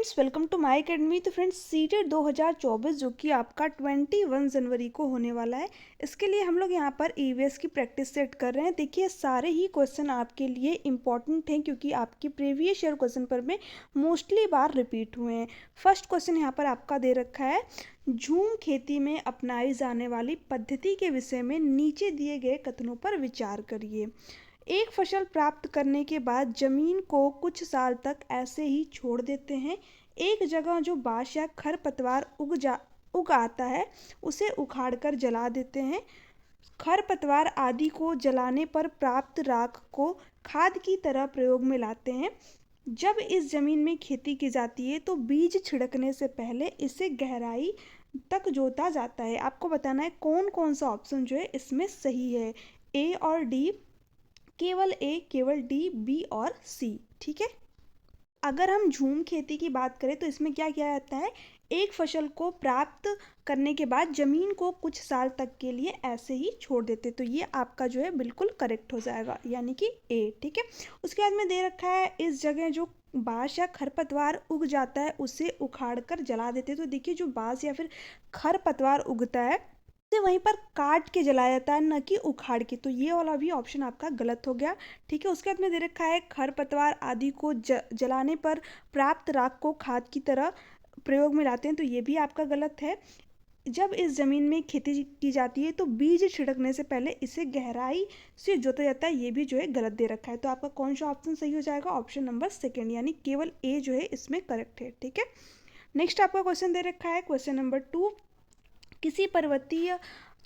Friends, welcome to my academy. तो friends, CTET 2024 जो कि आपका 21 जनवरी को होने वाला है, इसके लिए हम लोग यहाँ पर ईवीएस की प्रैक्टिस सेट कर रहे हैं। देखिए, सारे ही क्वेश्चन आपके लिए इम्पॉर्टेंट हैं क्योंकि आपके प्रीवियस ईयर क्वेश्चन पर में मोस्टली बार रिपीट हुए हैं। फर्स्ट क्वेश्चन यहाँ पर आपका दे रखा है, झूम खेती में अपनाई जाने वाली पद्धति के विषय में नीचे दिए गए कथनों पर विचार करिए। एक फसल प्राप्त करने के बाद जमीन को कुछ साल तक ऐसे ही छोड़ देते हैं। एक जगह जो बांस या खरपतवार उग आता है, उसे उखाड़कर जला देते हैं। खरपतवार आदि को जलाने पर प्राप्त राख को खाद की तरह प्रयोग में लाते हैं। जब इस जमीन में खेती की जाती है तो बीज छिड़कने से पहले इसे गहराई तक जोता जाता है। आपको बताना है कौन कौन सा ऑप्शन जो है इसमें सही है, ए और डी, केवल ए, केवल डी, बी और सी। ठीक है। अगर हम झूम खेती की बात करें तो इसमें क्या किया जाता है, एक फसल को प्राप्त करने के बाद जमीन को कुछ साल तक के लिए ऐसे ही छोड़ देते, तो ये आपका जो है बिल्कुल करेक्ट हो जाएगा, यानी कि ए। ठीक है। उसके बाद में दे रखा है, इस जगह जो बांस या खरपतवार उग जाता है उसे उखाड़ कर जला देते। तो देखिए, जो बांस या फिर खरपतवार उगता है उसे वहीं पर काट के जलाया जाता है, न कि उखाड़ के। तो ये वाला भी ऑप्शन आपका गलत हो गया। ठीक है। उसके बाद में दे रखा है, खरपतवार आदि को जलाने पर प्राप्त राख को खाद की तरह प्रयोग में लाते हैं। तो ये भी आपका गलत है। जब इस जमीन में खेती की जाती है तो बीज छिड़कने से पहले इसे गहराई से जोता जाता है। ये भी जो है गलत दे रखा है। तो आपका कौन सा ऑप्शन सही हो जाएगा, ऑप्शन नंबर सेकेंड, यानी केवल ए जो है इसमें करेक्ट है। ठीक है। नेक्स्ट आपका क्वेश्चन दे रखा है, क्वेश्चन नंबर 2, किसी पर्वतीय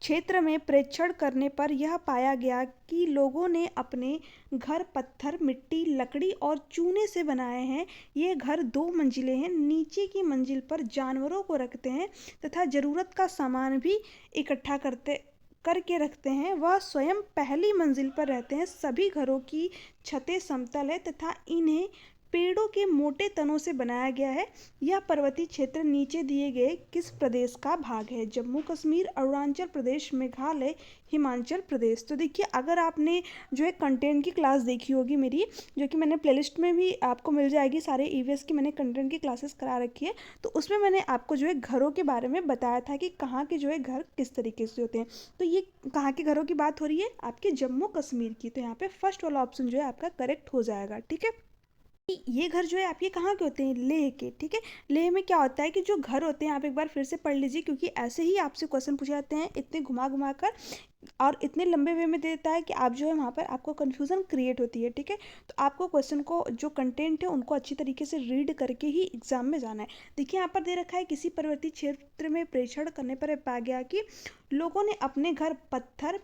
क्षेत्र में प्रेक्षण करने पर यह पाया गया कि लोगों ने अपने घर पत्थर, मिट्टी, लकड़ी और चूने से बनाए हैं। ये घर 2 मंजिले हैं। नीचे की मंजिल पर जानवरों को रखते हैं तथा जरूरत का सामान भी इकट्ठा करके रखते हैं। वह स्वयं पहली मंजिल पर रहते हैं। सभी घरों की छतें समतल है तथा इन्हें पेड़ों के मोटे तनों से बनाया गया है। यह पर्वतीय क्षेत्र नीचे दिए गए किस प्रदेश का भाग है? जम्मू कश्मीर, अरुणाचल प्रदेश, मेघालय, हिमाचल प्रदेश। तो देखिए, अगर आपने जो है कंटेंट की क्लास देखी होगी मेरी, जो कि मैंने प्लेलिस्ट में भी आपको मिल जाएगी, सारे ईवीएस की मैंने कंटेंट की क्लासेस करा रखी है, तो उसमें मैंने आपको जो है घरों के बारे में बताया था कि कहाँ के जो है घर किस तरीके से होते हैं। तो ये कहाँ के घरों की बात हो रही है? आपके जम्मू कश्मीर की। तो यहाँ पे फर्स्ट वाला ऑप्शन जो है आपका करेक्ट हो जाएगा। ठीक है। ये घर जो है आपके कहाँ के होते हैं? लेह के। ठीक है। लेह में क्या होता है कि जो घर होते हैं, आप एक बार फिर से पढ़ लीजिए क्योंकि ऐसे ही आपसे क्वेश्चन पूछे जाते हैं, इतने घुमा घुमा कर और इतने लंबे वे में दे देता है कि आप जो है वहाँ पर आपको कन्फ्यूज़न क्रिएट होती है। ठीक है। तो आपको क्वेश्चन को जो कंटेंट है उनको अच्छी तरीके से रीड करके ही एग्जाम में जाना है। देखिए, यहाँ पर दे रखा है, किसी पर्वतीय क्षेत्र में प्रेक्षण करने पर पाया गया कि लोगों ने अपने घर पत्थर,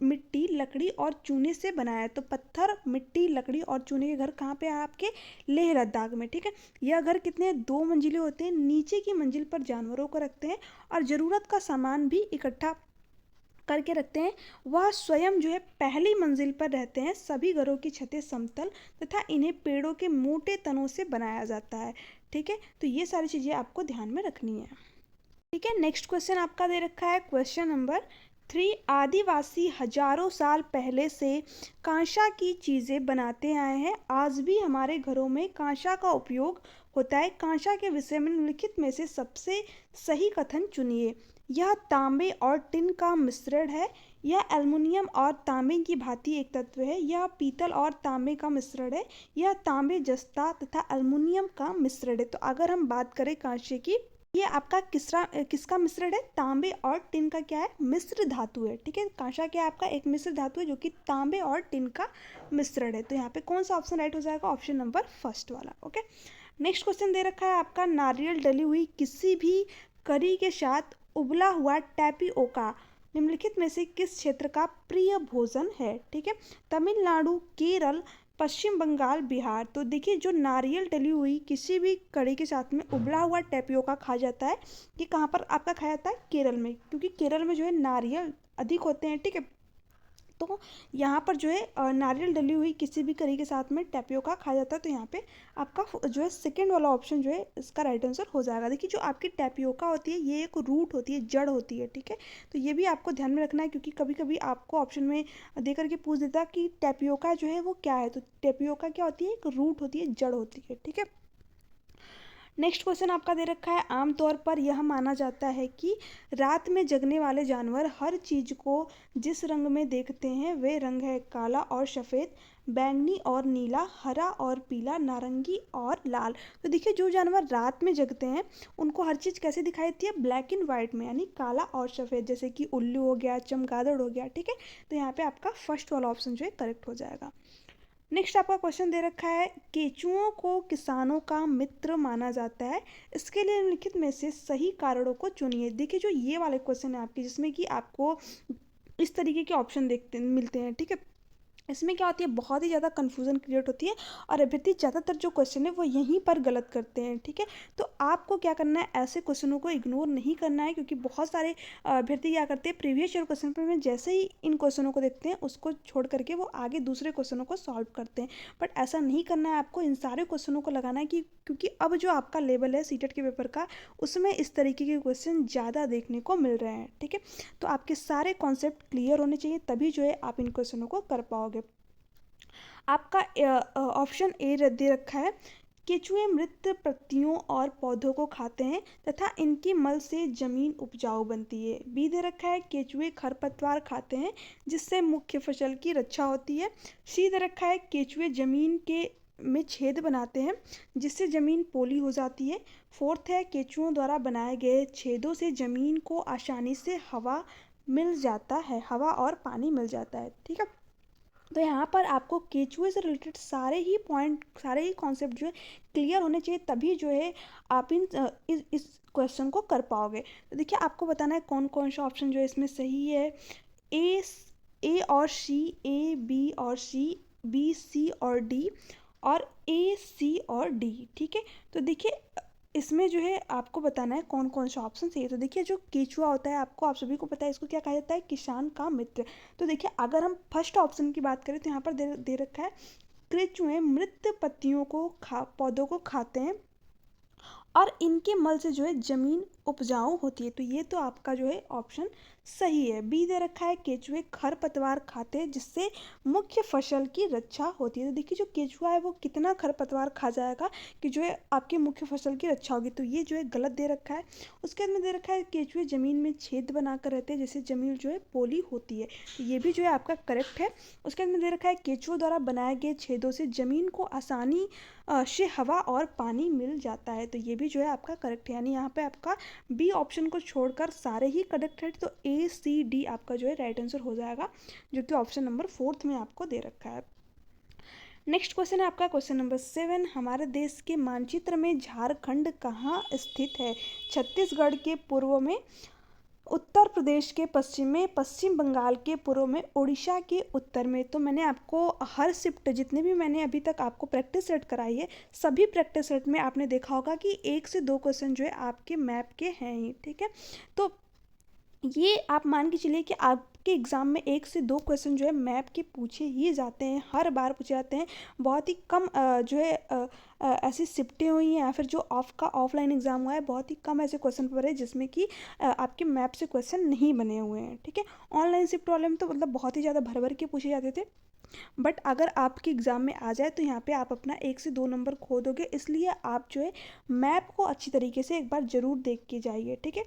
मिट्टी, लकड़ी और चूने से बनाया है। तो पत्थर, मिट्टी, लकड़ी और चूने के घर कहाँ पे है? आपके लेह लद्दाख में। ठीक है। यह घर कितने? 2 मंजिले होते हैं। नीचे की मंजिल पर जानवरों को रखते हैं और ज़रूरत का सामान भी इकट्ठा करके रखते हैं। वह स्वयं जो है पहली मंजिल पर रहते हैं। सभी घरों की छतें समतल तथा इन्हें पेड़ों के मोटे तनों से बनाया जाता है। ठीक है। तो ये सारी चीज़ें आपको ध्यान में रखनी है। ठीक है। नेक्स्ट क्वेश्चन आपका दे रखा है, क्वेश्चन नंबर 3, आदिवासी हजारों साल पहले से कांसा की चीज़ें बनाते आए हैं। आज भी हमारे घरों में कांसा का उपयोग होता है। कांसा के विषय में निम्नलिखित में से सबसे सही कथन चुनिए। यह तांबे और टिन का मिश्रण है। यह एल्युमिनियम और तांबे की भांति एक तत्व है। यह पीतल और तांबे का मिश्रण है। यह तांबे, जस्ता तथा एल्युमिनियम का मिश्रण है। तो अगर हम बात करें कांसे की, ये आपका किसका मिश्रण है? तांबे और टिन का क्या है? मिश्र धातु है। ठीक है। कांसा क्या है? आपका एक मिश्र धातु है जो कि तांबे और टिन का मिश्रण है। तो यहाँ पे कौन सा ऑप्शन राइट हो जाएगा? ऑप्शन नंबर फर्स्ट वाला। ओके। नेक्स्ट क्वेश्चन दे रखा है आपका, नारियल डली हुई किसी भी करी के साथ उबला हुआ टैपियोका निम्नलिखित में से किस क्षेत्र का प्रिय भोजन है? ठीक है। तमिलनाडु, केरल, पश्चिम बंगाल, बिहार। तो देखिए, जो नारियल डली हुई किसी भी कड़ी के साथ में उबला हुआ टैपियोका खाया जाता है, ये कहाँ पर आपका खाया जाता है? केरल में, क्योंकि केरल में जो है नारियल अधिक होते हैं। ठीक है। तो यहाँ पर जो है नारियल डली हुई किसी भी करी के साथ में टैपियोका खाया जाता है। तो यहाँ पे आपका जो है सेकेंड वाला ऑप्शन जो है इसका राइट आंसर हो जाएगा। देखिए, जो आपकी टैपियोका होती है ये एक रूट होती है, जड़ होती है। ठीक है। तो ये भी आपको ध्यान में रखना है क्योंकि कभी कभी आपको ऑप्शन में दे करके पूछ देता कि टैपियोका जो है वो क्या है। तो टैपियोका क्या होती है? एक रूट होती है, जड़ होती है। ठीक है। नेक्स्ट क्वेश्चन आपका दे रखा है, आमतौर पर यह माना जाता है कि रात में जगने वाले जानवर हर चीज को जिस रंग में देखते हैं वे रंग है काला और सफ़ेद, बैंगनी और नीला, हरा और पीला, नारंगी और लाल। तो देखिए जो जानवर रात में जगते हैं उनको हर चीज़ कैसे दिखाई देती है, ब्लैक एंड वाइट में, यानी काला और सफ़ेद, जैसे कि उल्लू हो गया, चमगादड़ हो गया। ठीक है, तो यहाँ पे आपका फर्स्ट वाला ऑप्शन जो है करेक्ट हो जाएगा। नेक्स्ट आपका क्वेश्चन दे रखा है, केंचुओं को किसानों का मित्र माना जाता है, इसके लिए निम्नलिखित में से सही कारणों को चुनिए। देखिए जो ये वाले क्वेश्चन है आपके, जिसमें कि आपको इस तरीके के ऑप्शन देखते मिलते हैं। ठीक है, इसमें क्या होती है, बहुत ही ज़्यादा कन्फ्यूज़न क्रिएट होती है और अभ्यर्थी ज़्यादातर जो क्वेश्चन है वो यहीं पर गलत करते हैं। ठीक है, तो आपको क्या करना है, ऐसे क्वेश्चनों को इग्नोर नहीं करना है, क्योंकि बहुत सारे अभ्यर्थी क्या करते हैं, प्रीवियस ईयर क्वेश्चन पेपर में जैसे ही इन क्वेश्चनों को देखते हैं उसको छोड़ करके वो आगे दूसरे क्वेश्चनों को सॉल्व करते हैं। बट ऐसा नहीं करना है, आपको इन सारे क्वेश्चनों को लगाना है कि क्योंकि अब जो आपका लेवल है सीटेट के पेपर का, उसमें इस तरीके के क्वेश्चन ज़्यादा देखने को मिल रहे हैं। ठीक है, तो आपके सारे कॉन्सेप्ट क्लियर होने चाहिए, तभी जो है आप इन क्वेश्चनों को कर पाओगे। आपका ऑप्शन ए दे रखा है, केंचुए मृत पत्तियों और पौधों को खाते हैं तथा इनकी मल से जमीन उपजाऊ बनती है। बी दे रखा है, केंचुए खरपतवार खाते हैं जिससे मुख्य फसल की रक्षा होती है। सी दे रखा है, केंचुए जमीन के में छेद बनाते हैं जिससे जमीन पोली हो जाती है। फोर्थ है, केंचुओं द्वारा बनाए गए छेदों से जमीन को आसानी से हवा मिल जाता है, हवा और पानी मिल जाता है। ठीक है, तो यहाँ पर आपको केंचुए से रिलेटेड सारे ही पॉइंट, सारे ही कॉन्सेप्ट जो है क्लियर होने चाहिए, तभी जो है आप इस क्वेश्चन को कर पाओगे। तो देखिए आपको बताना है कौन कौन सा ऑप्शन जो है इसमें सही है। ए ए और सी, ए बी और सी, बी सी और डी, और ए सी और डी। ठीक है, तो देखिए इसमें जो है आपको बताना है कौन कौन सा ऑप्शन सही है। तो देखिए जो केंचुआ होता है, आपको आप सभी को पता है इसको क्या कहा जाता है, किसान का मित्र। तो देखिए अगर हम फर्स्ट ऑप्शन की बात करें तो यहाँ पर दे रखा है, केंचुए मृत पत्तियों को पौधों को खाते हैं और इनके मल से जो है जमीन उपजाऊ होती है। तो ये तो आपका जो है ऑप्शन सही है। बी दे रखा है, केंचुए खरपतवार खाते हैं जिससे मुख्य फसल की रक्षा होती है। तो देखिए जो केंचुआ है वो कितना खरपतवार खा जाएगा कि जो है आपके मुख्य फसल की रक्षा होगी, तो ये जो है गलत दे रखा है। उसके बाद में दे रखा है, केंचुए जमीन में छेद बनाकर रहते हैं जिससे जमीन जो है पोली होती है, तो ये भी जो है आपका करेक्ट है। उसके बाद में दे रखा है, केंचुओं द्वारा बनाए गए छेदों से जमीन को आसानी से हवा और पानी मिल जाता है, तो ये भी जो है आपका करेक्ट है। यानी यहाँ पे आपका बी ऑप्शन को छोड़कर सारे ही करेक्ट है, तो ए सी डी आपका जो है राइट आंसर हो जाएगा, जो कि ऑप्शन नंबर 4 में आपको दे रखा है। नेक्स्ट क्वेश्चन है आपका क्वेश्चन नंबर 7, हमारे देश के मानचित्र में झारखंड कहाँ स्थित है। छत्तीसगढ़ के पूर्व में, उत्तर प्रदेश के पश्चिम में, पश्चिम बंगाल के पूर्व में, उड़ीसा के उत्तर में। तो मैंने आपको हर शिफ्ट, जितने भी मैंने अभी तक आपको प्रैक्टिस सेट कराई है, सभी प्रैक्टिस सेट में आपने देखा होगा कि 1 से 2 क्वेश्चन जो है आपके मैप के हैं ही। ठीक है, तो ये आप मान के चलिए कि आपके एग्ज़ाम में 1 से 2 क्वेश्चन जो है मैप के पूछे ही जाते हैं, हर बार पूछे जाते हैं। बहुत ही कम जो है ऐसी शिफ्टें हुई हैं या फिर जो ऑफलाइन एग्ज़ाम हुआ है, बहुत ही कम ऐसे क्वेश्चन पेपर है जिसमें कि आपके मैप से क्वेश्चन नहीं बने हुए हैं। ठीक है, ऑनलाइन शिफ्ट वाले में तो मतलब बहुत ही ज़्यादा भर भर के पूछे जाते थे, बट अगर आपके एग्ज़ाम में आ जाए तो यहाँ पे आप अपना 1 से 2 नंबर खो दोगे, इसलिए आप जो है मैप को अच्छी तरीके से एक बार ज़रूर देख के जाइए। ठीक है,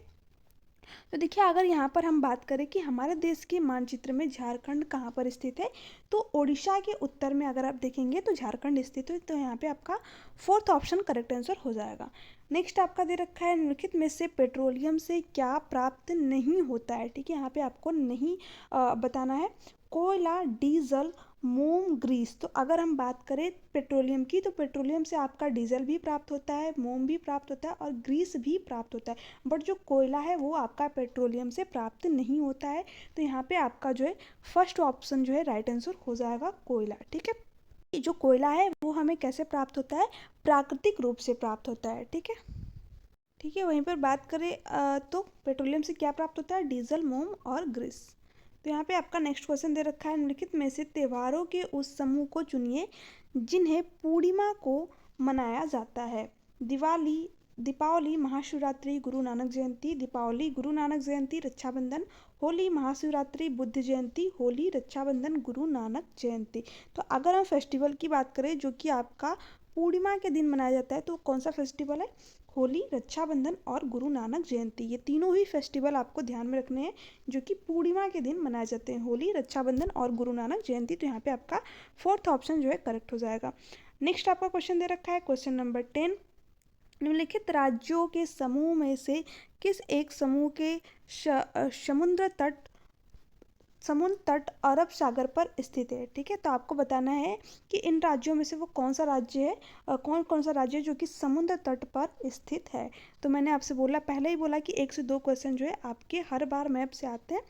तो देखिए अगर यहाँ पर हम बात करें कि हमारे देश के मानचित्र में झारखंड कहाँ पर स्थित है, तो उड़ीसा के उत्तर में अगर आप देखेंगे तो झारखंड स्थित है, तो यहाँ पे आपका 4th ऑप्शन करेक्ट आंसर हो जाएगा। नेक्स्ट आपका दे रखा है, निम्नलिखित में से पेट्रोलियम से क्या प्राप्त नहीं होता है। ठीक है, यहाँ पे आपको नहीं बताना है, कोयला, डीजल, मोम, ग्रीस। तो अगर हम बात करें पेट्रोलियम की, तो पेट्रोलियम से आपका डीजल भी प्राप्त होता है, मोम भी प्राप्त होता है और ग्रीस भी प्राप्त होता है, बट जो कोयला है वो आपका पेट्रोलियम से प्राप्त नहीं होता है। तो यहाँ पे आपका जो है फर्स्ट ऑप्शन जो है राइट आंसर हो जाएगा, कोयला। ठीक है, ये जो कोयला है वो हमें कैसे प्राप्त होता है, प्राकृतिक रूप से प्राप्त होता है। ठीक है, ठीक है, वहीं पर बात करें तो पेट्रोलियम से क्या प्राप्त होता है, डीजल, मोम और ग्रीस। तो यहाँ पे आपका नेक्स्ट क्वेश्चन दे रखा है, निम्नलिखित में से त्योहारों के उस समूह को चुनिए जिन्हें पूर्णिमा को मनाया जाता है। दिवाली, दीपावली, महाशिवरात्रि, गुरु नानक जयंती। दीपावली, गुरु नानक जयंती, रक्षाबंधन। होली, महाशिवरात्रि, बुद्ध जयंती। होली, रक्षाबंधन, गुरु नानक जयंती। तो अगर हम फेस्टिवल की बात करें जो कि आपका पूर्णिमा के दिन मनाया जाता है, तो कौन सा फेस्टिवल है, होली, रक्षाबंधन और गुरु नानक जयंती। ये तीनों ही फेस्टिवल आपको ध्यान में रखने हैं जो कि पूर्णिमा के दिन मनाए जाते हैं, होली, रक्षाबंधन और गुरु नानक जयंती। तो यहाँ पे आपका फोर्थ ऑप्शन जो है करेक्ट हो जाएगा। नेक्स्ट आपका क्वेश्चन दे रखा है क्वेश्चन नंबर 10, निम्नलिखित राज्यों के समूह में से किस एक समूह के समुद्र तट अरब सागर पर स्थित है। ठीक है, तो आपको बताना है कि इन राज्यों में से वो कौन सा राज्य है, कौन कौन सा राज्य है जो कि समुद्र तट पर स्थित है। तो मैंने आपसे बोला, पहले ही बोला कि 1 से 2 क्वेश्चन जो है आपके हर बार मैप से आते हैं।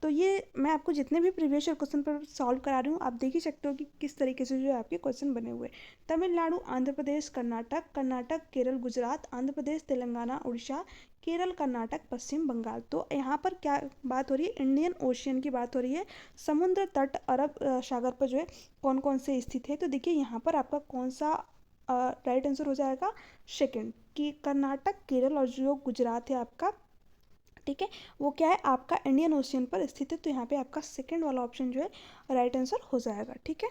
तो ये मैं आपको जितने भी प्रीवियस ईयर क्वेश्चन पर सॉल्व करा रही हूँ, आप देख ही सकते हो कि किस तरीके से जो है आपके क्वेश्चन बने हुए। तमिलनाडु, आंध्र प्रदेश, कर्नाटक, केरल, गुजरात, आंध्र प्रदेश, तेलंगाना, उड़ीसा, केरल, कर्नाटक, पश्चिम बंगाल। तो यहाँ पर क्या बात हो रही है, इंडियन ओशियन की बात हो रही है। समुद्र तट अरब सागर पर जो है कौन कौन से स्थित है। तो देखिए यहाँ पर आपका कौन सा राइट आंसर हो जाएगा, सेकंड, कि कर्नाटक, केरल और जो गुजरात है आपका, ठीक है, वो क्या है आपका इंडियन ओशियन पर स्थित है। तो यहाँ पे आपका सेकंड वाला ऑप्शन जो है राइट आंसर हो जाएगा। ठीक है,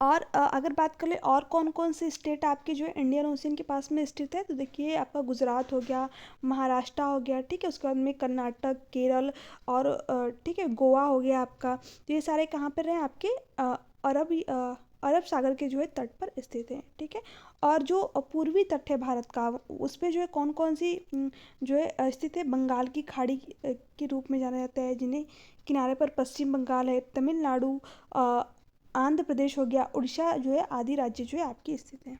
और अगर बात कर ले और कौन कौन से स्टेट आपके जो है इंडियन ओशियन के पास में स्थित है, तो देखिए आपका गुजरात हो गया, महाराष्ट्र हो गया, ठीक है, उसके बाद में कर्नाटक, केरल और ठीक है गोवा हो गया आपका। तो ये सारे कहाँ पर हैं आपके अरब सागर के जो है तट पर स्थित हैं। ठीक है, और जो पूर्वी तट है भारत का, उस पर जो है कौन कौन सी जो है स्थित है, बंगाल की खाड़ी के रूप में जाना जाता है, जिन्हें किनारे पर पश्चिम बंगाल है, तमिलनाडु, आंध्र प्रदेश हो गया, उड़ीसा जो है आदि राज्य जो है आपकी स्थित है।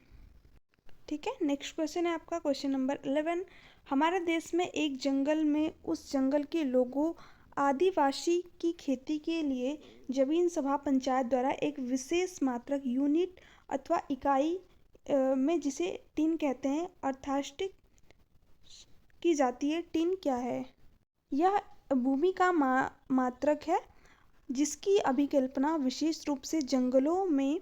ठीक है, नेक्स्ट क्वेश्चन है आपका क्वेश्चन नंबर 11, हमारे देश में एक जंगल में उस जंगल के लोगों आदिवासी की खेती के लिए जमीन सभा पंचायत द्वारा एक विशेष मात्रक यूनिट अथवा इकाई में जिसे टिन कहते हैं अर्थाष्टिक की जाती है। टिन क्या है? यह भूमि का मात्रक है जिसकी अभिकल्पना विशेष रूप से जंगलों में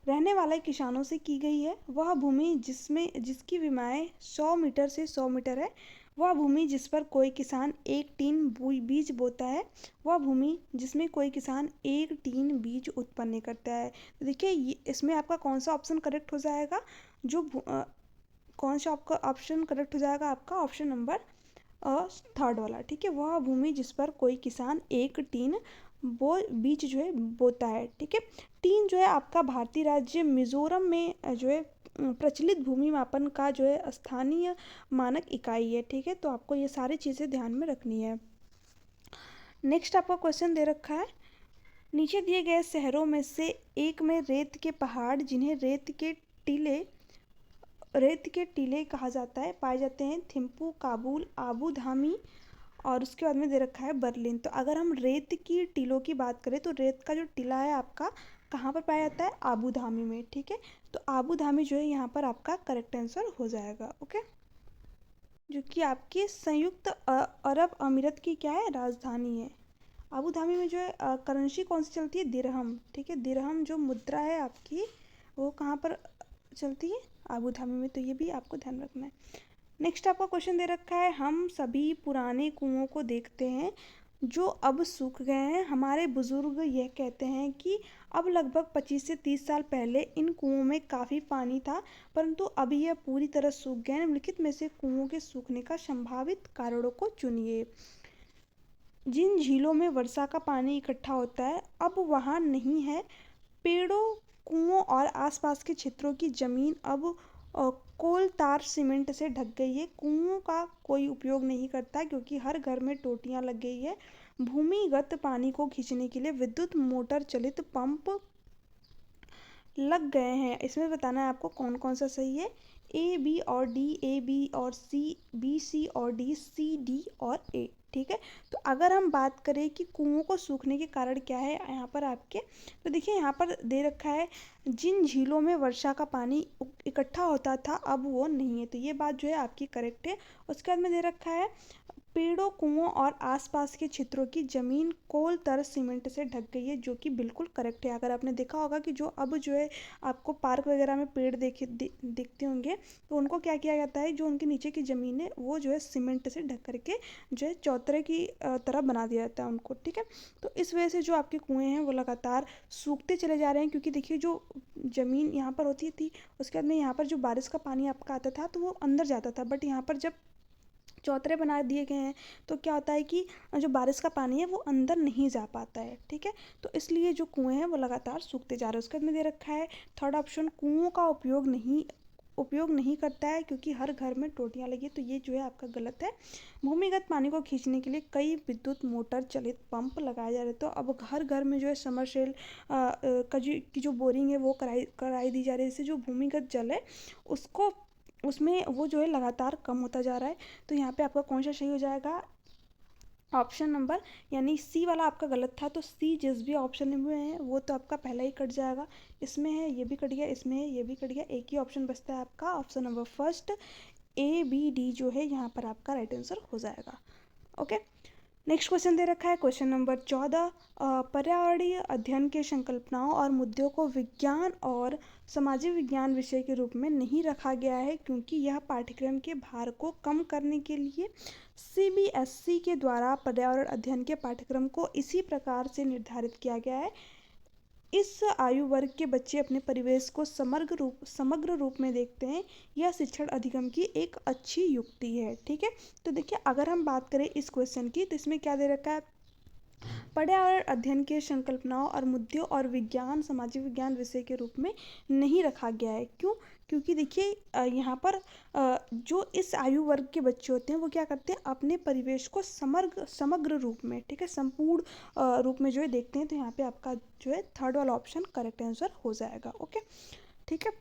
रहने वाले किसानों से की गई है। वह भूमि जिसकी विमाएँ 100 मीटर से 100 मीटर है, वह भूमि जिस पर कोई किसान एक टीन बीज बोता है, वह भूमि जिसमें कोई किसान एक टीन बीज उत्पन्न करता है। तो देखिए इसमें आपका कौन सा ऑप्शन करेक्ट हो जाएगा, कौन सा आपका ऑप्शन करेक्ट हो जाएगा, आपका ऑप्शन नंबर थर्ड वाला। ठीक है, वह भूमि जिस पर कोई किसान एक टीन बीज जो है बोता है। ठीक है, टीन जो है आपका भारतीय राज्य मिजोरम में जो है प्रचलित भूमि मापन का जो है स्थानीय मानक इकाई है। ठीक है, तो आपको ये सारी चीज़ें ध्यान में रखनी है। नेक्स्ट आपका क्वेश्चन दे रखा है, नीचे दिए गए शहरों में से एक में रेत के पहाड़ जिन्हें रेत के टीले कहा जाता है पाए जाते हैं, थिम्पू, काबुल, आबू धामी और उसके बाद में दे रखा है बर्लिन। तो अगर हम रेत की टीलों की बात करें तो रेत का जो टीला है आपका कहाँ पर पाया जाता है, आबू धामी में। ठीक है, तो आबू धामी जो है यहाँ पर आपका करेक्ट आंसर हो जाएगा। ओके, जो कि आपकी संयुक्त अरब अमीरत की क्या है, राजधानी है। आबू धाबी में जो है करेंसी कौन सी चलती है, दिरहम। ठीक है, दिरहम जो मुद्रा है आपकी वो कहाँ पर चलती है, आबू धाबी में। तो ये भी आपको ध्यान रखना है। नेक्स्ट आपका क्वेश्चन दे रखा है, हम सभी पुराने कुओं को देखते हैं जो अब सूख गए हैं। हमारे बुजुर्ग यह कहते हैं कि अब लगभग 25 से 30 साल पहले इन कुओं में काफ़ी पानी था, परंतु अभी यह पूरी तरह सूख गए हैं। निम्नलिखित में से कुओं के सूखने का संभावित कारणों को चुनिए। जिन झीलों में वर्षा का पानी इकट्ठा होता है अब वहाँ नहीं है। पेड़ों, कुओं और आसपास के क्षेत्रों की जमीन अब कोल तार सीमेंट से ढक गई है। कुओं का कोई उपयोग नहीं करता क्योंकि हर घर में टोटियां लग गई है। भूमिगत पानी को खींचने के लिए विद्युत मोटर चलित पंप लग गए हैं। इसमें बताना है आपको कौन कौन सा सही है, ए बी और डी, ए बी और सी, बी सी और डी, सी डी और ए। ठीक है, तो अगर हम बात करें कि कुओं को सूखने के कारण क्या है यहाँ पर आपके, तो देखिए यहाँ पर दे रखा है जिन झीलों में वर्षा का पानी इकट्ठा होता था अब वो नहीं है। तो ये बात जो है आपकी करेक्ट है। उसके बाद में दे रखा है पेड़ों, कुओं और आसपास के क्षेत्रों की जमीन कोल तर सीमेंट से ढक गई है, जो कि बिल्कुल करेक्ट है। अगर आपने देखा होगा कि जो अब जो है आपको पार्क वगैरह में पेड़ दिखते होंगे, तो उनको क्या किया जाता है, जो उनके नीचे की ज़मीन है वो जो है सीमेंट से ढक करके जो है चौतरे की तरह बना दिया जाता है उनको, ठीक है। तो इस वजह से जो आपके कुएँ हैं वो लगातार सूखते चले जा रहे हैं, क्योंकि देखिए जो ज़मीन यहाँ पर होती थी, उसके बाद में यहाँ पर जो बारिश का पानी आपका आता था तो वो अंदर जाता था, बट यहाँ पर जब चौतरे बना दिए गए हैं तो क्या होता है कि जो बारिश का पानी है वो अंदर नहीं जा पाता है, ठीक है। तो इसलिए जो कुएं हैं वो लगातार सूखते जा रहे हैं। उसके बाद में दे रखा है थर्ड ऑप्शन, कुओं का उपयोग नहीं करता है क्योंकि हर घर में टोटियाँ लगी है, तो ये जो है आपका गलत है। भूमिगत पानी को खींचने के लिए कई विद्युत मोटर चलित पंप लगाए जा रहे, तो अब हर घर में जो है समरसेल की जो बोरिंग है वो कराई दी जा रही है, इससे जो भूमिगत जल है उसको उसमें वो जो है लगातार कम होता जा रहा है। तो यहाँ पे आपका कौन सा सही हो जाएगा, ऑप्शन नंबर यानी सी वाला आपका गलत था। तो सी जिस भी ऑप्शन में है वो तो आपका पहला ही कट जाएगा, इसमें है ये भी कट गया, इसमें है ये भी कट गया, एक ही ऑप्शन बचता है आपका option number first, A B D जो है यहाँ पर आपका राइट आंसर हो जाएगा। ओके, नेक्स्ट क्वेश्चन दे रखा है क्वेश्चन नंबर 14, पर्यावरणीय अध्ययन के संकल्पनाओं और मुद्दों को विज्ञान और सामाजिक विज्ञान विषय के रूप में नहीं रखा गया है क्योंकि यह पाठ्यक्रम के भार को कम करने के लिए सीबीएसई के द्वारा पर्यावरण अध्ययन के पाठ्यक्रम को इसी प्रकार से निर्धारित किया गया है। इस आयु वर्ग के बच्चे अपने परिवेश को समग्र रूप में देखते हैं, यह शिक्षण अधिगम की एक अच्छी युक्ति है, ठीक है। तो देखिए अगर हम बात करें इस क्वेश्चन की, तो इसमें क्या दे रखा है, पर्यावरण अध्ययन के संकल्पनाओं और मुद्दों और विज्ञान सामाजिक विज्ञान विषय के रूप में नहीं रखा गया है। क्यों? क्योंकि देखिए यहाँ पर जो इस आयु वर्ग के बच्चे होते हैं वो क्या करते हैं, अपने परिवेश को समग्र रूप में, ठीक है, संपूर्ण रूप में जो है देखते हैं। तो यहाँ पे आपका जो है थर्ड वाला ऑप्शन करेक्ट आंसर हो जाएगा। ओके, ठीक है।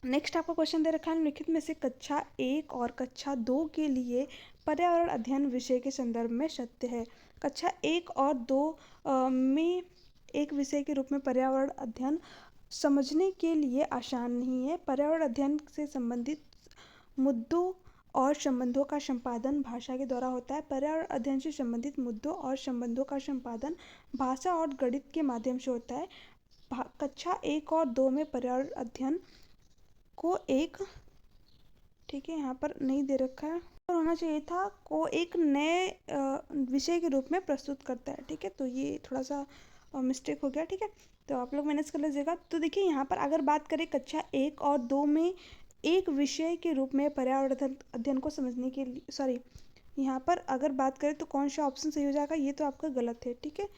नेक्स्ट आपका क्वेश्चन दे रखा है, निम्नलिखित में से कक्षा 1 और कक्षा 2 के लिए पर्यावरण अध्ययन विषय के संदर्भ में सत्य है। कक्षा 1 और 2 में एक विषय के रूप में पर्यावरण अध्ययन समझने के लिए आसान नहीं है। पर्यावरण अध्ययन से संबंधित मुद्दों और संबंधों का संपादन भाषा के द्वारा होता है। पर्यावरण अध्ययन से संबंधित मुद्दों और संबंधों का संपादन भाषा और गणित के माध्यम से होता है। कक्षा 1 और 2 में पर्यावरण अध्ययन को एक, ठीक है, यहाँ पर नहीं दे रखा है और होना चाहिए था, को एक नए विषय के रूप में प्रस्तुत करता है, ठीक है। तो ये थोड़ा सा मिस्टेक हो गया, ठीक है, तो आप लोग मैनेज कर लीजिएगा। तो देखिए यहाँ पर अगर बात करें कक्षा 1 और 2 में एक विषय के रूप में पर्यावरण अध्ययन को समझने के लिए, सॉरी, यहाँ पर अगर बात करें तो कौन सा ऑप्शन सही हो जाएगा, ये तो आपका गलत है, ठीक है।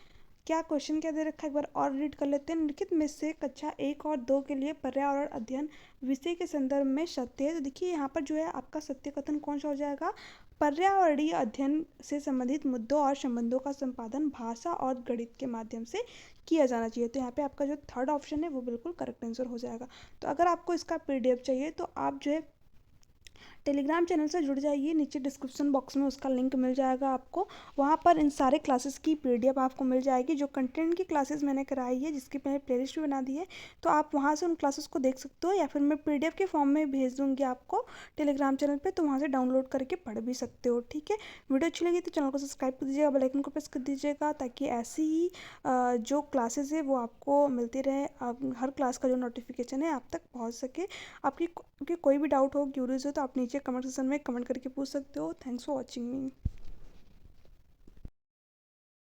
क्या क्वेश्चन क्या दे रखा है, एक बार और रीड कर लेते हैं। निम्नलिखित में से कक्षा 1 और 2 के लिए पर्यावरण अध्ययन विषय के संदर्भ में सत्य है। तो देखिए यहाँ पर जो है आपका सत्य कथन कौन सा हो जाएगा, पर्यावरणीय अध्ययन से संबंधित मुद्दों और संबंधों का संपादन भाषा और गणित के माध्यम से किया जाना चाहिए। तो यहाँ पे आपका जो थर्ड ऑप्शन है वो बिल्कुल करेक्ट आंसर हो जाएगा। तो अगर आपको इसका PDF चाहिए तो आप जो है टेलीग्राम चैनल से जुड़ जाइए, नीचे डिस्क्रिप्शन बॉक्स में उसका लिंक मिल जाएगा आपको। वहाँ पर इन सारे क्लासेस की PDF आपको मिल जाएगी। जो कंटेंट की क्लासेस मैंने कराई है, जिसकी मैंने प्लेलिस्ट भी बना दी है, तो आप वहाँ से उन क्लासेस को देख सकते हो, या फिर मैं PDF के फॉर्म में भेज दूँगी आपको टेलीग्राम चैनल पर, तो वहाँ से डाउनलोड करके पढ़ भी सकते हो, ठीक है। वीडियो अच्छी लगी तो चैनल को सब्सक्राइब कर दीजिएगा, बेल आइकन को प्रेस कर दीजिएगा, ताकि ऐसी ही जो क्लासेस है वो आपको मिलती रहे। हर क्लास का जो नोटिफिकेशन है आप तक पहुँच सके। आपकी कोई भी डाउट हो, क्यूरीज हो, तो आप नीचे कमेंट सेक्शन में कमेंट करके पूछ सकते हो। Thanks for watching me.